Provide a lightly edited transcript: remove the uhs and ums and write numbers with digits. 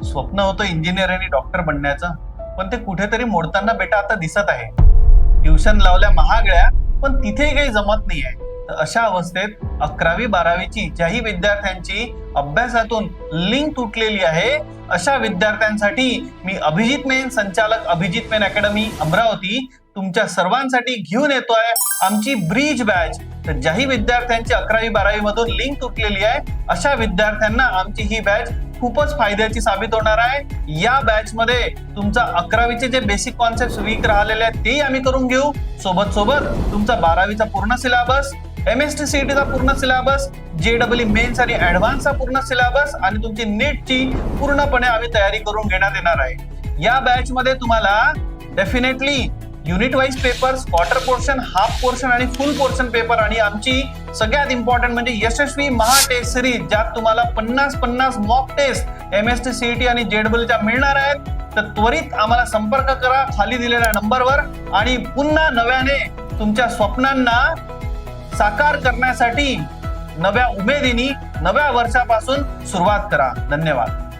स्वप्न होतं इंजिनियर आणि डॉक्टर बनण्याचं, पण ते कुठेतरी मोडताना बेटा आता दिसत आहे. ट्युशन लावल्या महागड्या, पण तिथेही काही जमत नाहीये. तर अशा अवस्थेत 11वी-12वीची ज्याही विद्यार्थ्यांची अभ्यासातून लिंक तुटलेली आहे, अशा विद्यार्थ्यांसाठी मी अभिजित मेन, संचालक अभिजित मेन अकॅडमी अमरावती तुमच्या सर्वांसाठी घेऊन येतोय आमची ब्रिज बॅच. तर ज्याही विद्यार्थ्यांची 11वी-12वी मधून लिंक तुटलेली आहे, अशा विद्यार्थ्यांना आमची ही बॅच खूपच फायद्याची साबित होणार आहे. या बॅच मध्ये तुमचा 11वीचे जे बेसिक कॉन्सेप्ट वीक राहिलेले आहेत तेही आम्ही करून घेऊ. सोबत तुमचा 12वीचा पूर्ण सिलेबस, MST CETचा पूर्ण सिलेबस, JEE मेन्स आणि ऍडव्हान्सचा पूर्ण सिलेबस आणि तुमची नीटची पूर्णपणे आम्ही तयारी करून घेण्यात येणार आहे. या बॅच मध्ये तुम्हाला definitely unit wise papers, quarter portion, half portion आणि फुल पोर्शन पेपर आणि आमची सगळ्यात इम्पॉर्टंट म्हणजे यशस्वी महा टेस्ट सिरीज, ज्यात तुम्हाला 50 मॉक टेस्ट MST CET आणि JEEच्या मिळणार आहेत. तर त्वरित आम्हाला संपर्क करा खाली दिलेल्या नंबरवर आणि पुन्हा नव्याने तुमच्या स्वप्नांना साकार करण्यासाठी नव्या उमेदीने नव्या वर्षापासून सुरुवात करा. धन्यवाद.